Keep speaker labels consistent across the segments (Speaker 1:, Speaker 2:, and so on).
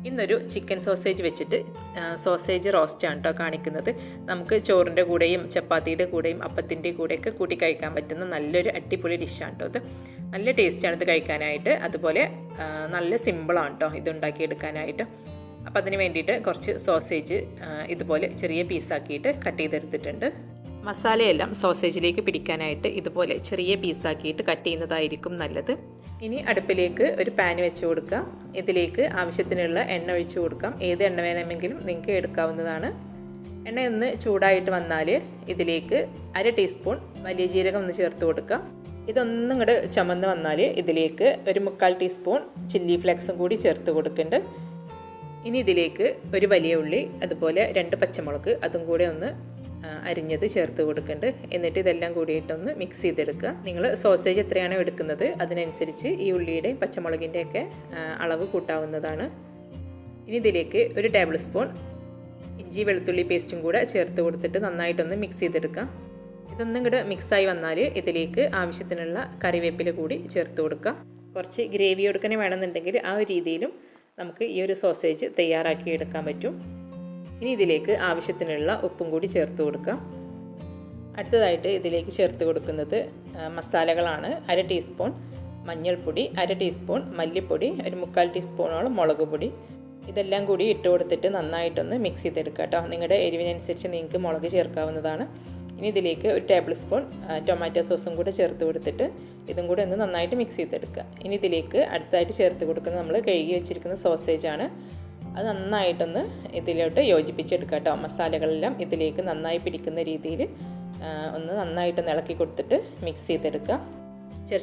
Speaker 1: ഇന്നൊരു chicken sausage വെച്ചിട്ട് sausage റോസ്റ്റാണ് കേട്ടോ കാണിക്കുന്നത്. നമുക്ക് ചോറിൻ്റെ കൂടെയും ചപ്പാത്തിയുടെ കൂടെയും അപ്പത്തിൻ്റെ കൂടെയൊക്കെ കൂട്ടി കഴിക്കാൻ പറ്റുന്ന നല്ലൊരു അടിപൊളി ഡിഷാണ് കേട്ടോ ഇത്. നല്ല ടേസ്റ്റാണ് ഇത് കഴിക്കാനായിട്ട്. അതുപോലെ നല്ല സിമ്പിളാണ് കേട്ടോ ഇതുണ്ടാക്കിയെടുക്കാനായിട്ട്. അപ്പോൾ അതിന് വേണ്ടിയിട്ട് കുറച്ച് സോസേജ് ഇതുപോലെ ചെറിയ പീസാക്കിയിട്ട് കട്ട് ചെയ്തെടുത്തിട്ടുണ്ട്. മസാലയെല്ലാം സോസേജിലേക്ക് പിടിക്കാനായിട്ട് ഇതുപോലെ ചെറിയ പീസാക്കിയിട്ട് കട്ട് ചെയ്യുന്നതായിരിക്കും നല്ലത്. ഇനി അടുപ്പിലേക്ക് ഒരു പാൻ വെച്ച് കൊടുക്കാം. ഇതിലേക്ക് ആവശ്യത്തിനുള്ള എണ്ണ ഒഴിച്ച് കൊടുക്കാം. ഏത് എണ്ണ വേണമെങ്കിലും നിങ്ങൾക്ക് എടുക്കാവുന്നതാണ്. എണ്ണ ഒന്ന് ചൂടായിട്ട് വന്നാൽ ഇതിലേക്ക് 1/2 ടീസ്പൂൺ വലിയ ജീരകം ഒന്ന് ചേർത്ത് കൊടുക്കാം. ഇതൊന്നും ഇങ്ങോട്ട് ചുമന്ന് വന്നാൽ ഇതിലേക്ക് ഒരു 1/4 ടീസ്പൂൺ ചില്ലി ഫ്ലേക്സും കൂടി ചേർത്ത് കൊടുക്കുന്നുണ്ട്. ഇനി ഇതിലേക്ക് ഒരു വലിയ ഉള്ളി അതുപോലെ 2 പച്ചമുളക് അതും കൂടെ ഒന്ന് അരിഞ്ഞത് ചേർത്ത് കൊടുക്കുന്നുണ്ട്. എന്നിട്ട് ഇതെല്ലാം കൂടിയിട്ടൊന്ന് മിക്സ് ചെയ്തെടുക്കുക. നിങ്ങൾ സോസേജ് എത്രയാണോ എടുക്കുന്നത് അതിനനുസരിച്ച് ഈ ഉള്ളിയുടെയും പച്ചമുളകിൻ്റെയൊക്കെ അളവ് കൂട്ടാവുന്നതാണ്. ഇനി ഇതിലേക്ക് ഒരു ടേബിൾ സ്പൂൺ ഇഞ്ചി വെളുത്തുള്ളി പേസ്റ്റും കൂടെ ചേർത്ത് കൊടുത്തിട്ട് നന്നായിട്ടൊന്ന് മിക്സ് ചെയ്തെടുക്കാം. ഇതൊന്നും കൂടെ മിക്സായി വന്നാൽ ഇതിലേക്ക് ആവശ്യത്തിനുള്ള കറിവേപ്പില കൂടി ചേർത്ത് കൊടുക്കുക. കുറച്ച് ഗ്രേവി കൊടുക്കാൻ വേണമെന്നുണ്ടെങ്കിൽ ആ ഒരു രീതിയിലും നമുക്ക് ഈ ഒരു സോസേജ് തയ്യാറാക്കി എടുക്കാൻ പറ്റും. ഇനി ഇതിലേക്ക് ആവശ്യത്തിനുള്ള ഉപ്പും കൂടി ചേർത്ത് കൊടുക്കാം. അടുത്തതായിട്ട് ഇതിലേക്ക് ചേർത്ത് കൊടുക്കുന്നത് മസാലകളാണ്. 1/2 ടീസ്പൂൺ മഞ്ഞൾപ്പൊടി, 1/2 ടീസ്പൂൺ മല്ലിപ്പൊടി, ഒരു 1/4 ടീസ്പൂണോളം മുളക് പൊടി. ഇതെല്ലാം കൂടി ഇട്ട് കൊടുത്തിട്ട് നന്നായിട്ടൊന്ന് മിക്സ് ചെയ്തെടുക്കുക കേട്ടോ. നിങ്ങളുടെ എരിവിനനുസരിച്ച് നിങ്ങൾക്ക് മുളക് ചേർക്കാവുന്നതാണ്. ഇനി ഇതിലേക്ക് ഒരു ടേബിൾ സ്പൂൺ ടൊമാറ്റോ സോസും കൂടെ ചേർത്ത് കൊടുത്തിട്ട് ഇതും കൂടെ ഒന്ന് നന്നായിട്ട് മിക്സ് ചെയ്തെടുക്കുക. ഇനി ഇതിലേക്ക് അടുത്തതായിട്ട് ചേർത്ത് കൊടുക്കുന്നത് നമ്മൾ കഴുകി വെച്ചിരിക്കുന്ന സോസേജാണ്. അത് നന്നായിട്ടൊന്ന് ഇതിലോട്ട് യോജിപ്പിച്ചെടുക്കുക കേട്ടോ. മസാലകളെല്ലാം ഇതിലേക്ക് നന്നായി പിടിക്കുന്ന രീതിയിൽ ഒന്ന് നന്നായിട്ടൊന്ന് ഇളക്കി കൊടുത്തിട്ട് മിക്സ് ചെയ്തെടുക്കുക.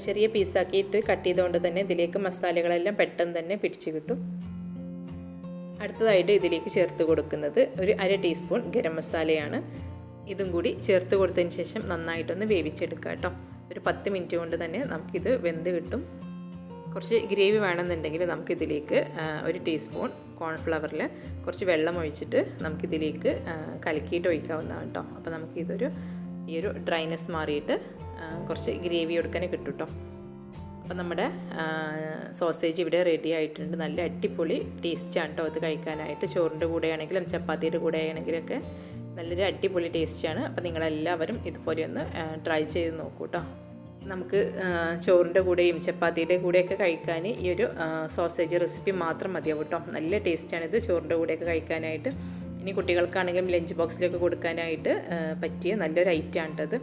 Speaker 1: ചെറിയ പീസാക്കിയിട്ട് കട്ട് ചെയ്തുകൊണ്ട് തന്നെ ഇതിലേക്ക് മസാലകളെല്ലാം പെട്ടെന്ന് തന്നെ പിടിച്ച് കിട്ടും. അടുത്തതായിട്ട് ഇതിലേക്ക് ചേർത്ത് കൊടുക്കുന്നത് ഒരു 1/2 ടീസ്പൂൺ ഗരം മസാലയാണ്. ഇതും കൂടി ചേർത്ത് കൊടുത്തതിന് ശേഷം നന്നായിട്ടൊന്ന് വേവിച്ചെടുക്കുക കേട്ടോ. ഒരു 10 മിനിറ്റ് കൊണ്ട് തന്നെ നമുക്കിത് വെന്ത് കിട്ടും. കുറച്ച് ഗ്രേവി വേണമെന്നുണ്ടെങ്കിൽ നമുക്കിതിലേക്ക് ഒരു ടീസ്പൂൺ കോൺഫ്ലവറിൽ കുറച്ച് വെള്ളം ഒഴിച്ചിട്ട് നമുക്കിതിലേക്ക് കലക്കിയിട്ട് ഒഴിക്കാവുന്നതാണ് കേട്ടോ. അപ്പോൾ നമുക്കിതൊരു ഈ ഒരു ഡ്രൈനെസ് മാറിയിട്ട് കുറച്ച് ഗ്രേവി കൊടുക്കാനേ കിട്ടും കേട്ടോ. അപ്പോൾ നമ്മുടെ സോസേജ് ഇവിടെ റെഡി ആയിട്ടുണ്ട്. നല്ല അടിപൊളി ടേസ്റ്റാണ് കേട്ടോ അത് കഴിക്കാനായിട്ട്. ചോറിൻ്റെ കൂടെ ആണെങ്കിലും ചപ്പാത്തിയുടെ കൂടെ ആണെങ്കിലൊക്കെ നല്ലൊരു അടിപൊളി ടേസ്റ്റാണ്. അപ്പോൾ നിങ്ങളെല്ലാവരും ഇതുപോലെ ഒന്ന് ട്രൈ ചെയ്ത് നോക്കൂ കേട്ടോ. നമുക്ക് ചോറിൻ്റെ കൂടെയും ചപ്പാത്തിയുടെ കൂടെയൊക്കെ കഴിക്കാൻ ഈ ഒരു സോസേജ് റെസിപ്പി മാത്രം മതിയാവും കേട്ടോ. നല്ല ടേസ്റ്റാണിത് ചോറിൻ്റെ കൂടെയൊക്കെ കഴിക്കാനായിട്ട്. ഇനി കുട്ടികൾക്കാണെങ്കിലും ലഞ്ച് ബോക്സിലൊക്കെ കൊടുക്കാനായിട്ട് പറ്റിയ നല്ലൊരു ഐറ്റമാണ് കേട്ടത്.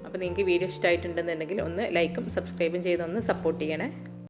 Speaker 1: അപ്പോൾ നിങ്ങൾക്ക് വീഡിയോ ഇഷ്ടമായിട്ടുണ്ടെന്നുണ്ടെങ്കിൽ ഒന്ന് ലൈക്കും സബ്സ്ക്രൈബും ചെയ്തൊന്ന് സപ്പോർട്ട് ചെയ്യണേ.